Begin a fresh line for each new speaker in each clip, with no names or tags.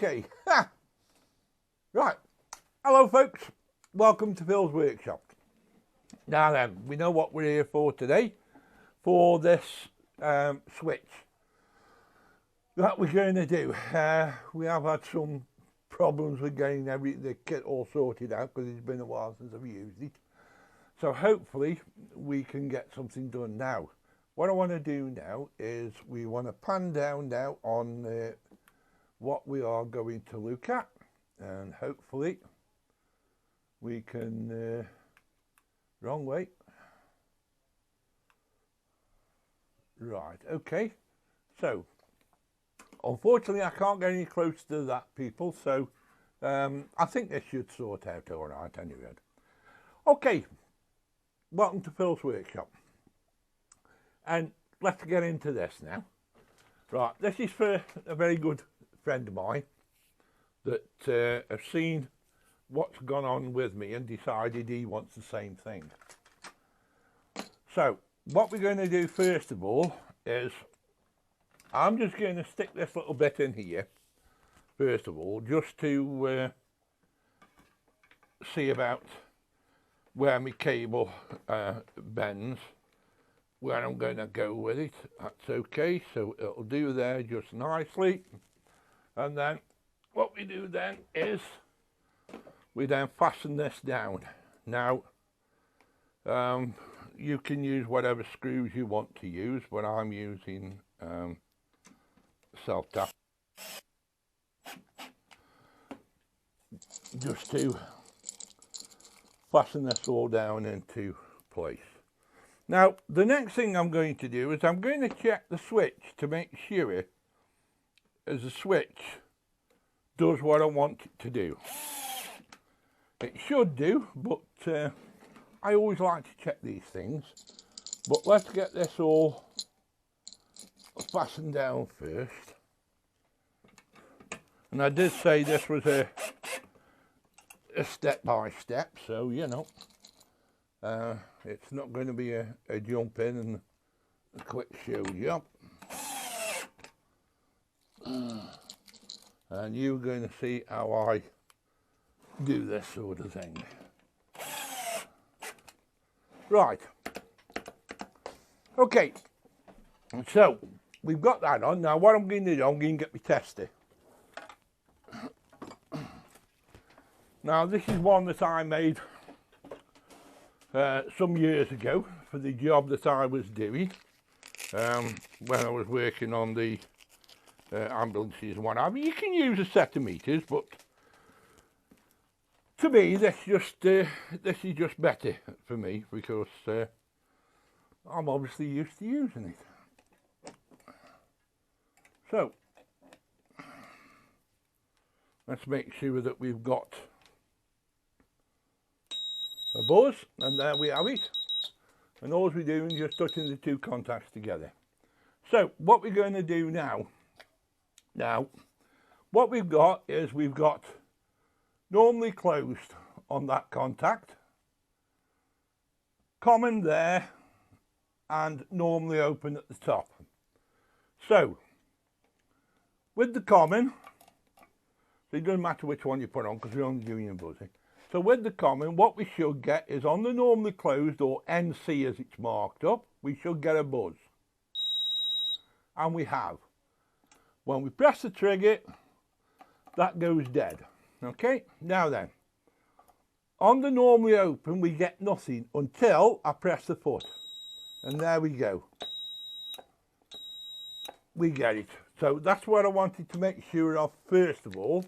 Okay. Right. Hello folks. Welcome to Phil's Workshop. Now then, we know what we're here for today. For this switch that we're going to do. We have had some problems with getting the kit all sorted out because it's been a while since I've used it. So hopefully we can get something done now. What I want to do now is we want to pan down now on what we are going to look at, and hopefully we can wrong way. Right, okay, so unfortunately I can't get any closer to that, people, so I think this should sort out all right anyway. Okay, welcome to Phil's Workshop, and let's get into this now. Right, this is for a very good friend of mine that have seen what's gone on with me and decided he wants the same thing. So what we're going to do first of all is I'm just going to stick this little bit in here first of all, just to see about where my cable bends, where I'm going to go with it. That's okay, so it'll do there just nicely. And then what we do then is we then fasten this down. Now you can use whatever screws you want to use, but I'm using self-tap just to fasten this all down into place. Now the next thing I'm going to do is I'm going to check the switch to make sure as the switch does what I want it to do. It should do, but I always like to check these things. But let's get this all fastened down first. And I did say this was a step by step, so you know it's not going to be a jump in and a quick show jump. And you're going to see how I do this sort of thing. Right, okay, so we've got that on. Now what I'm going to do, I'm going to get my tester. Now this is one that I made some years ago for the job that I was doing when I was working on the ambulances and what have you. You can use a set of meters, but to me this is just better for me because I'm obviously used to using it. So let's make sure that we've got a buzz, and there we have it. And all we're doing is just touching the two contacts together. So what we're going to do now, what we've got is we've got normally closed on that contact, common there, and normally open at the top. So with the common, it doesn't matter which one you put on because we're only doing a buzzing. So with the common, what we should get is on the normally closed, or NC as it's marked up, we should get a buzz. And we have. When we press the trigger, that goes dead. Okay, now then, on the normally open, we get nothing until I press the foot. And there we go. We get it. So that's what I wanted to make sure of first of all,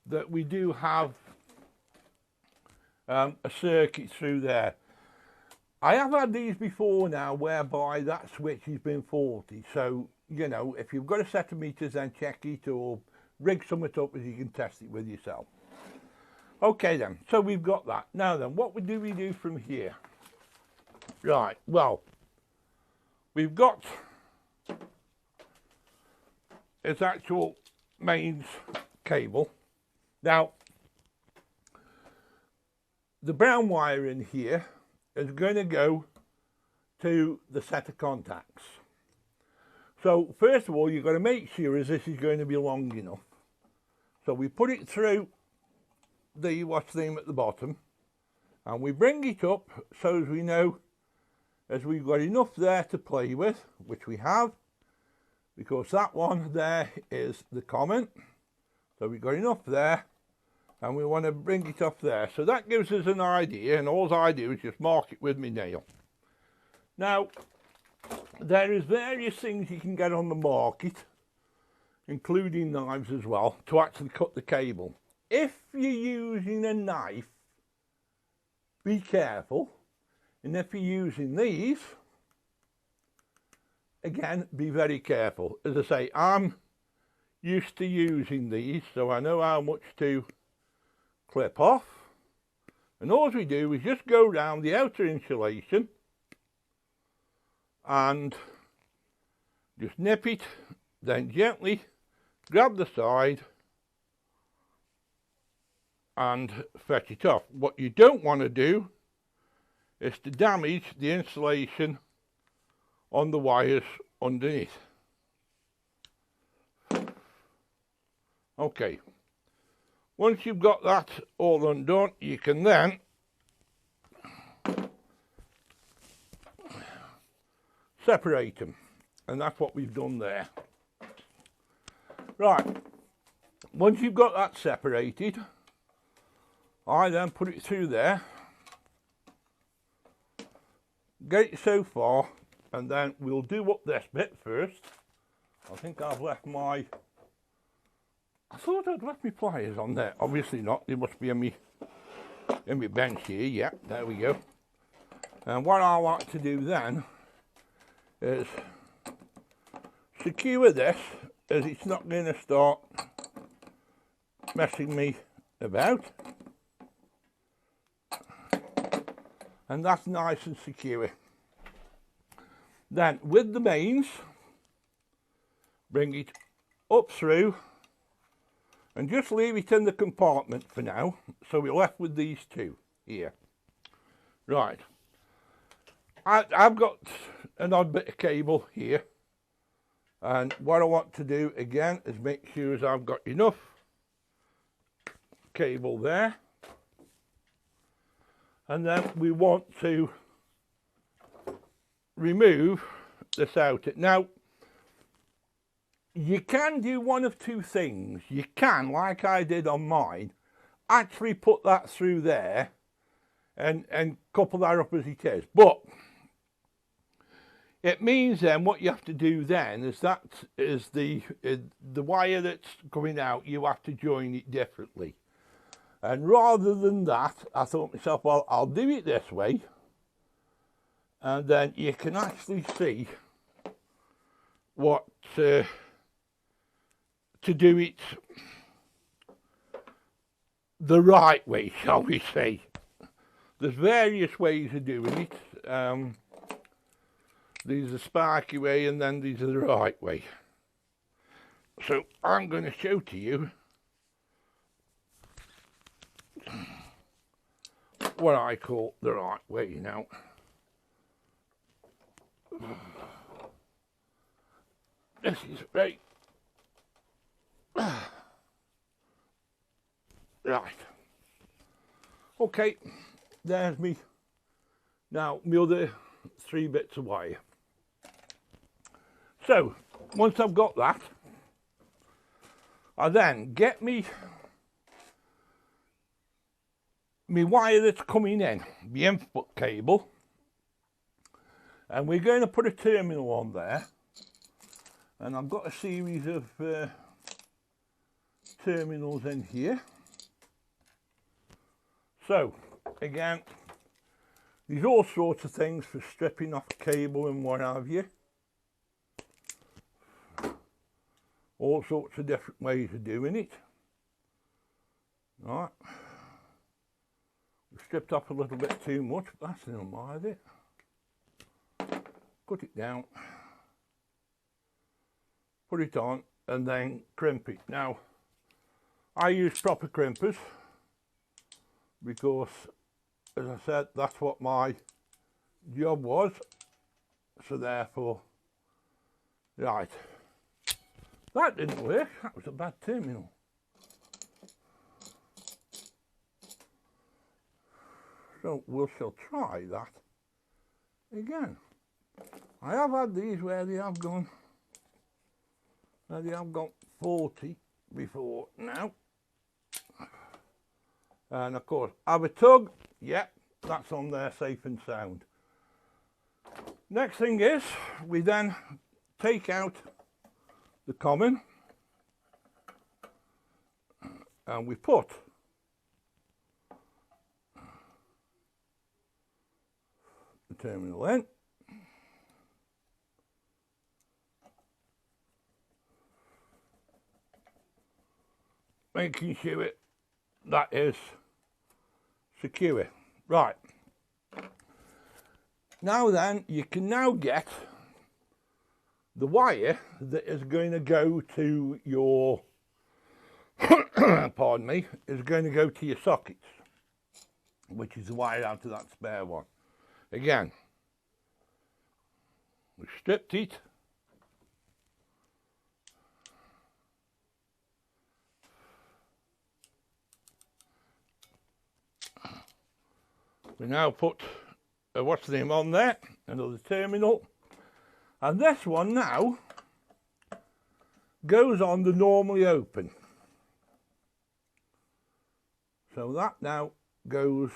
that we do have a circuit through there. I have had these before now whereby that switch has been faulty, so you know, if you've got a set of meters, then check it or rig something up as you can test it with yourself. Okay then, so we've got that. Now then, what do we do from here? Right, well, we've got its actual mains cable. Now the brown wire in here is going to go to the set of contacts. So first of all, you've got to make sure as this is going to be long enough So we put it through the what's the name at the bottom, and we bring it up so as we know as we've got enough there to play with, which we have, because that one there is the comment. So we've got enough there, and we want to bring it up there. So that gives us an idea, and all I do is just mark it with my nail. Now, there is various things you can get on the market, including knives as well, to actually cut the cable. If you're using a knife, be careful. And if you're using these, again, be very careful. As I say, I'm used to using these, so I know how much to clip off. And all we do is just go down the outer insulation and just nip it, then gently grab the side and fetch it off. What you don't want to do is to damage the insulation on the wires underneath. Okay, once you've got that all undone, you can then separate them, and that's what we've done there. Right, once you've got that separated, I then put it through there, get it so far, and then we'll do up this bit first. I think I've left my, I thought I'd left my pliers on there. Obviously not, they must be in my bench here. Yeah, there we go. And what I like to do then is secure this, as it's not going to start messing me about. And that's nice and secure. Then with the mains, bring it up through and just leave it in the compartment for now. So we're left with these two here. Right, I've got an odd bit of cable here, and what I want to do again is make sure I've got enough cable there. And then we want to remove this out. Now, you can do one of two things. You can, like I did on mine, actually put that through there and couple that up as it is. But it means then what you have to do then is that is the wire that's coming out, you have to join it differently. And rather than that, I thought to myself, well, I'll do it this way, and then you can actually see what to do it the right way, shall we say. There's various ways of doing it. These are sparky way, and then these are the right way. So I'm going to show to you what I call the right way now. This is right. Right. Okay, there's me. Now, my other 3 bits of wire. So, once I've got that, I then get me wire that's coming in, the input cable, and we're going to put a terminal on there, and I've got a series of terminals in here. So again, there's all sorts of things for stripping off cable and what have you, all sorts of different ways of doing it. Right, stripped off a little bit too much, but that's no mind it. Cut it down, put it on, and then crimp it. Now, I use proper crimpers because, as I said, that's what my job was. So therefore, right, that didn't work. That was a bad terminal. So we shall try that again. I have had these where they have gone 40 before now. And of course, have a tug. Yep, that's on there safe and sound. Next thing is, we then take out the common and we put the terminal in. Making sure that is secure. Right. Now then, you can now get the wire that is going to go to your, pardon me, is going to go to your sockets, which is the wire out of that spare one. Again, we stripped it. We now put what's the name on there, another terminal, and this one now goes on the normally open. So that now goes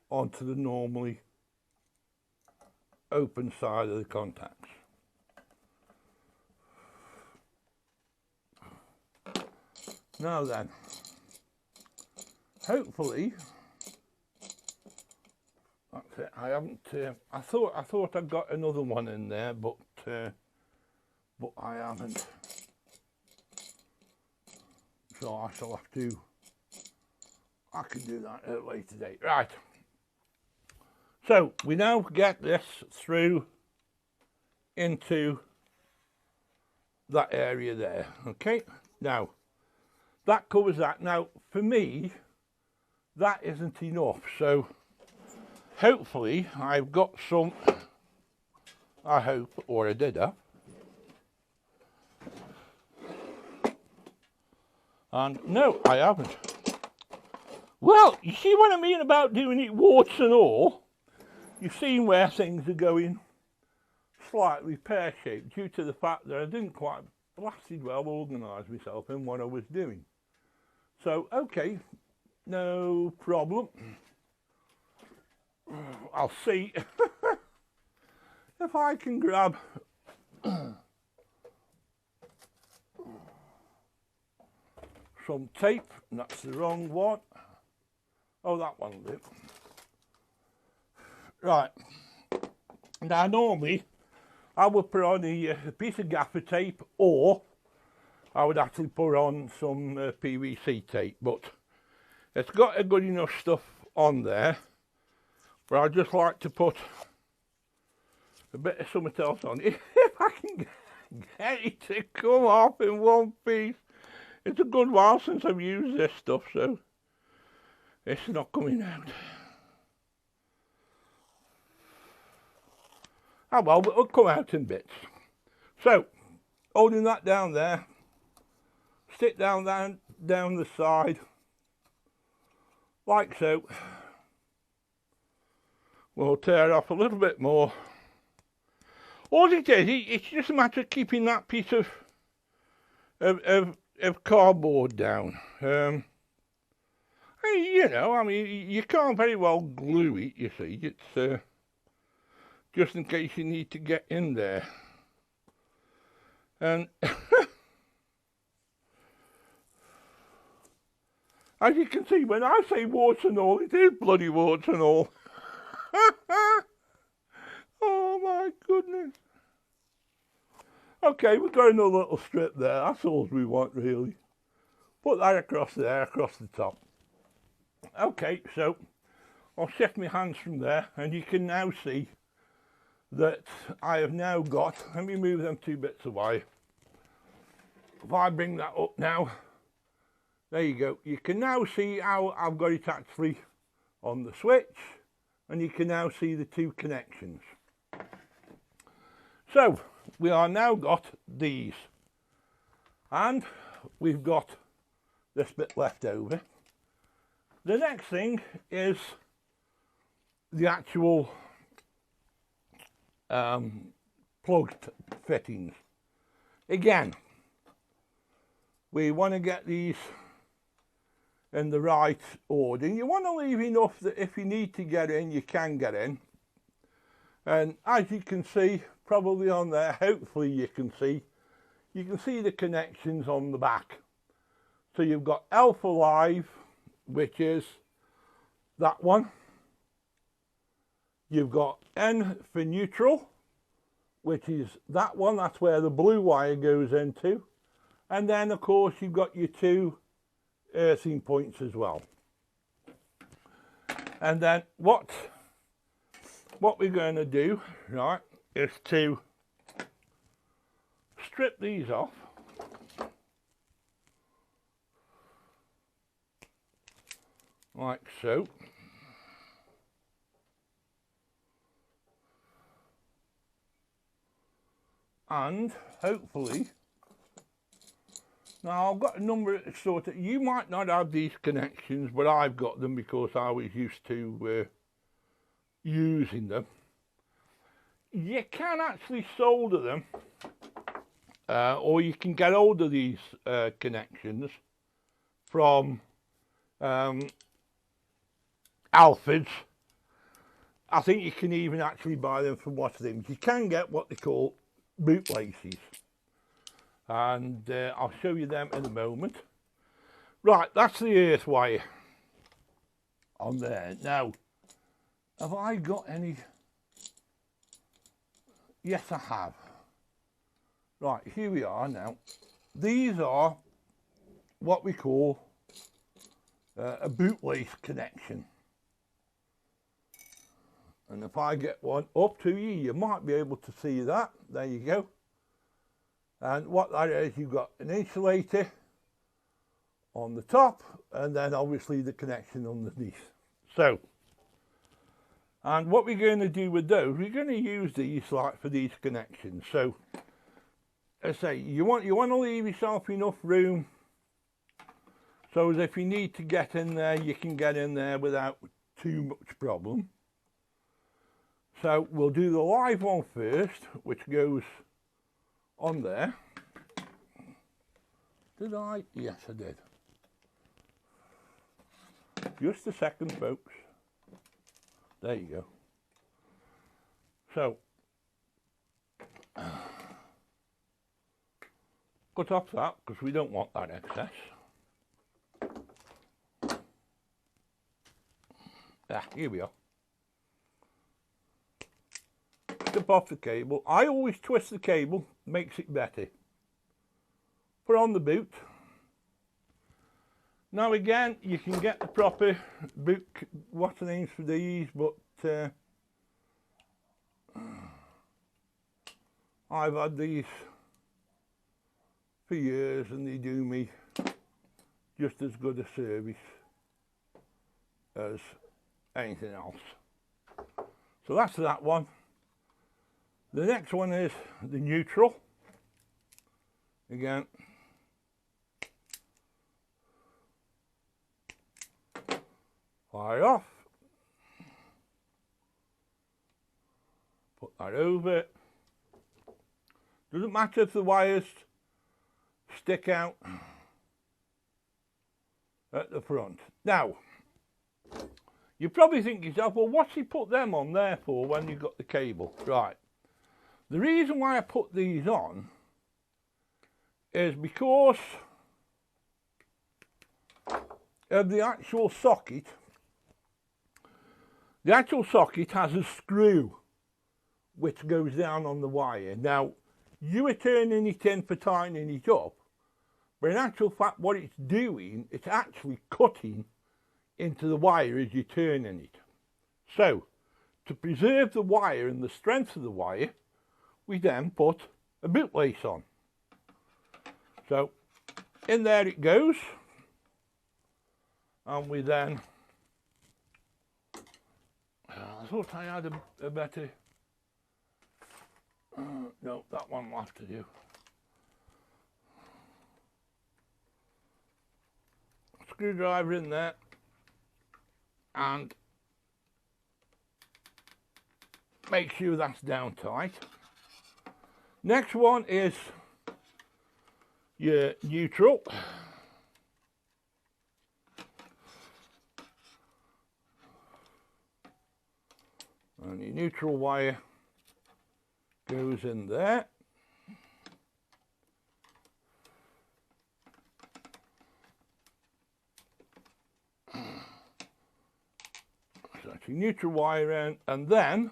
onto the normally open side of the contacts. Now then, hopefully that's it. I haven't. I thought I'd got another one in there, but I haven't. So I shall have to. I can do that at a later date. Right. So we now get this through into that area there. Okay. Now that covers that. Now for me, that isn't enough. So hopefully I've got some, I hope, or I did have. And no, I haven't. Well, you see what I mean about doing it warts and all? You've seen where things are going slightly pear-shaped due to the fact that I didn't quite blasted well organise myself in what I was doing. So, okay, no problem. I'll see if I can grab some tape. That's the wrong one. Oh, that one will do. Right. Now normally I would put on a piece of gaffer tape, or I would actually put on some PVC tape, but it's got a good enough stuff on there. But I'd just like to put a bit of something else on it, if I can get it to come off in one piece. It's a good while since I've used this stuff, so it's not coming out. Oh well, it'll come out in bits. So, holding that down there, stick down the side, like so. We'll tear off a little bit more. All it is, it's just a matter of keeping that piece of cardboard down. You know, I mean, you can't very well glue it, you see. It's just in case you need to get in there. And as you can see, when I say warts and all, it is bloody warts and all. Oh my goodness. Okay, we've got another little strip there. That's all we want, really. Put that across there, across the top. Okay, so I'll shift my hands from there, and you can now see that I have now got, let me move them two bits away. If I bring that up now, there you go. You can now see how I've got it actually on the switch, and you can now see the two connections. So we are now got these, and we've got this bit left over. The next thing is the actual plug fittings. Again, we want to get these in the right order. You want to leave enough that if you need to get in, you can get in. And as you can see, probably on there, hopefully you can see the connections on the back. So you've got L for live, which is that one. You've got N for neutral, which is that one. That's where the blue wire goes into. And then, of course, you've got your two earthing points as well. And then what we're going to do, right, is to strip these off. Like so. And hopefully, now I've got a number of sort of, you might not have these connections, but I've got them because I was used to using them. You can actually solder them, or you can get hold of these connections from Alfred's. I think you can even actually buy them from what's them. You can get what they call bootlaces, and I'll show you them in a moment. Right, that's the earth wire on there. Now, have I got any? Yes, I have. Right, here we are now. These are what we call a bootlace connection. And if I get one up to you, you might be able to see that. There you go. And what that is, you've got an insulator on the top, and then obviously the connection underneath. So, and what we're going to do with those, we're going to use these like for these connections. So, as I say, you want to leave yourself enough room so that if you need to get in there, you can get in there without too much problem. So we'll do the live one first, which goes on there. Did I? Yes, I did. Just a second, folks. There you go. So, cut off that because we don't want that excess. Here we are. Strip off the cable. I always twist the cable, makes it better. Put on the boot. Now again, you can get the proper boot, what's the names for these, but I've had these for years and they do me just as good a service as anything else. So that's that one. The next one is the neutral. Again, fire off. Put that over. Doesn't matter if the wires stick out at the front. Now, you probably think to yourself, well, what's he put them on there for when you've got the cable? Right. The reason why I put these on is because of the actual socket. The actual socket has a screw which goes down on the wire. Now, you are turning it in for tightening it up, but in actual fact what it's doing, it's actually cutting into the wire as you're turning it. So, to preserve the wire and the strength of the wire, we then put a bootlace on. So, in there it goes, and we then, I thought I had a better, no, that one will have to do. Screwdriver in there, and make sure that's down tight. Next one is your neutral. And your neutral wire goes in there. So that's your neutral wire in, and then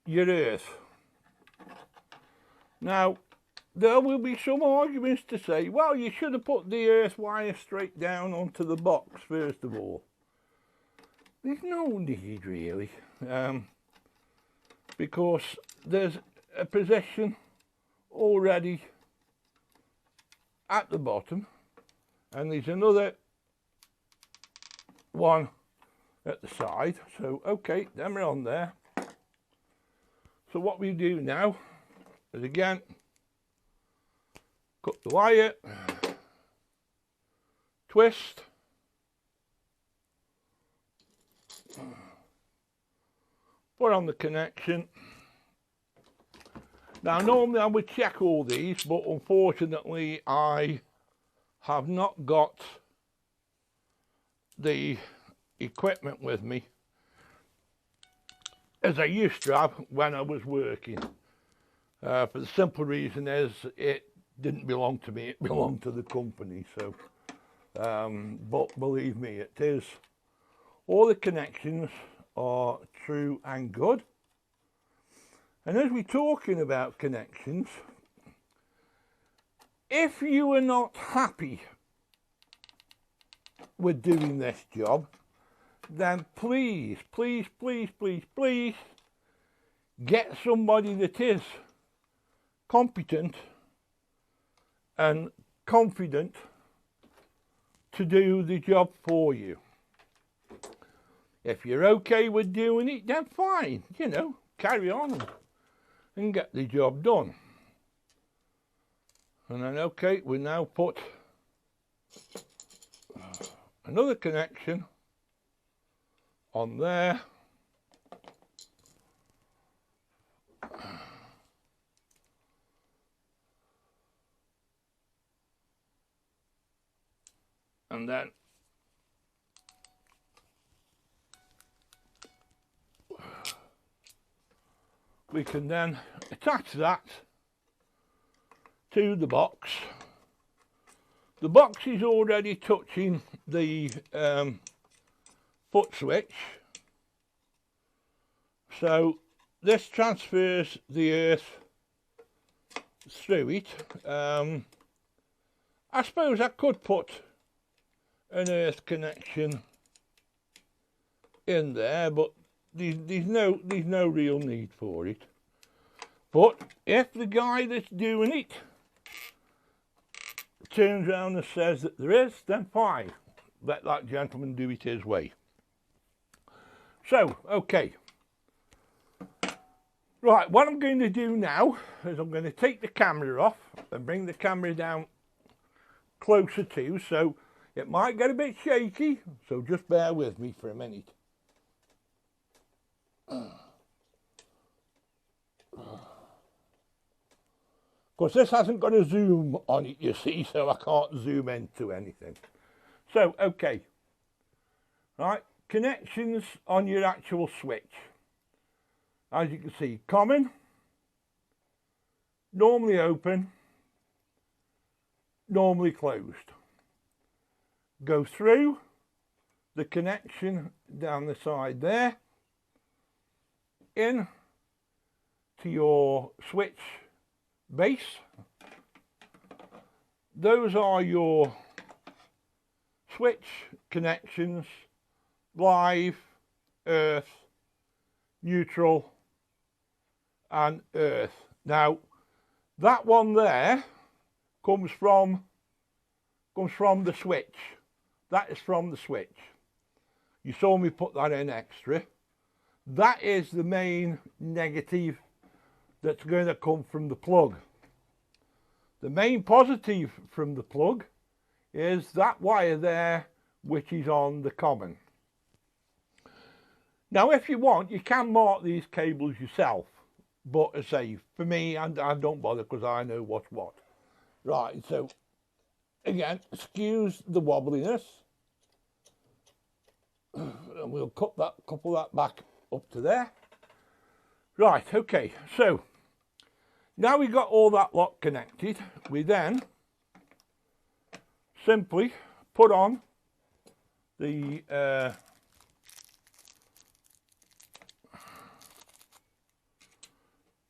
your earth. Now, there will be some arguments to say, well, you should have put the earth wire straight down onto the box first of all. There's no need really, because there's a position already at the bottom, and there's another one at the side. So okay, them are on there. So what we do now is again cut the wire, twist, put on the connection. Now normally I would check all these, but unfortunately I have not got the equipment with me as I used to have when I was working. For the simple reason is it didn't belong to me, it belonged to the company. So, but believe me, it is. All the connections are true and good. And as we're talking about connections, if you are not happy with doing this job, then please, please, please, please, please get somebody that is competent and confident to do the job for you. If you're okay with doing it, then fine, you know, carry on and get the job done. And then okay, we now put another connection on there. And then we can then attach that to the box. The box is already touching the foot switch, so this transfers the earth through it. I suppose I could put an earth connection in there, but there's no real need for it. But if the guy that's doing it turns around and says that there is, then fine, let that gentleman do it his way. So okay, right, what I'm going to do now is I'm going to take the camera off and bring the camera down closer to, so it might get a bit shaky, so just bear with me for a minute. Because this hasn't got a zoom on it, you see, so I can't zoom into anything. So, okay. Right, connections on your actual switch. As you can see, common, normally open, normally closed. Go through the connection down the side there, in to your switch base. Those are your switch connections: live, earth, neutral and earth. Now that one there comes from the switch. That is from the switch. You saw me put that in extra. That is the main negative that's going to come from the plug. The main positive from the plug is that wire there, which is on the common. Now if you want, you can mark these cables yourself, but as I say, for me, I don't bother because I know what's what. Right, so again, excuse the wobbliness, and we'll couple that back up to there. Right, okay, so now we've got all that lot connected, we then simply put on the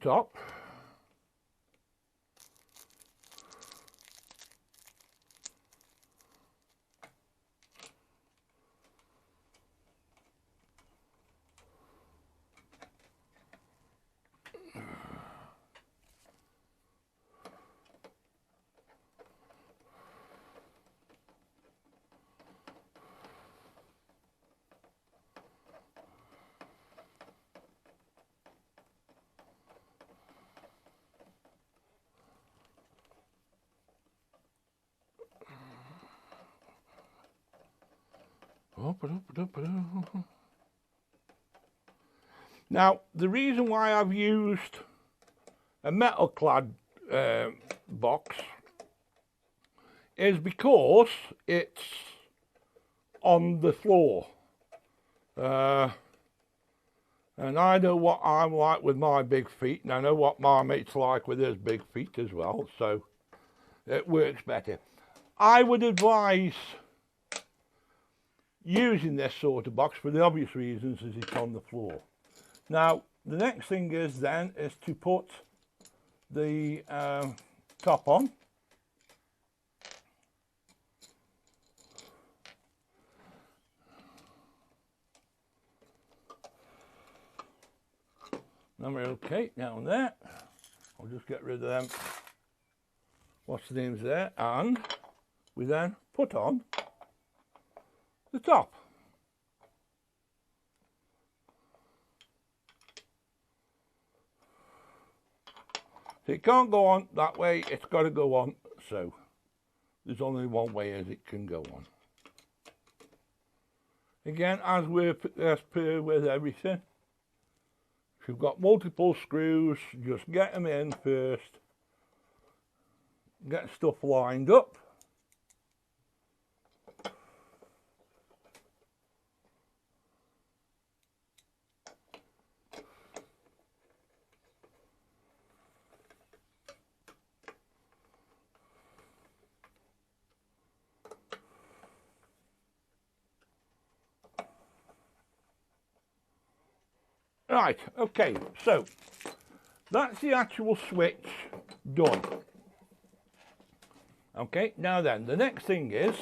top. Now, the reason why I've used a metal clad box is because it's on the floor. And I know what I'm like with my big feet, and I know what my mate's like with his big feet as well, so it works better. I would advise using this sort of box for the obvious reasons as it's on the floor. Now the next thing is to put the top on. Then we're okay down there. I'll just get rid of them, what's the names there, and we then put on the top. So it can't go on that way, it's got to go on, so there's only one way as it can go on. Again, as per with everything, if you've got multiple screws, just get them in first, get stuff lined up. Right, okay, so that's the actual switch done. Okay, now then, the next thing is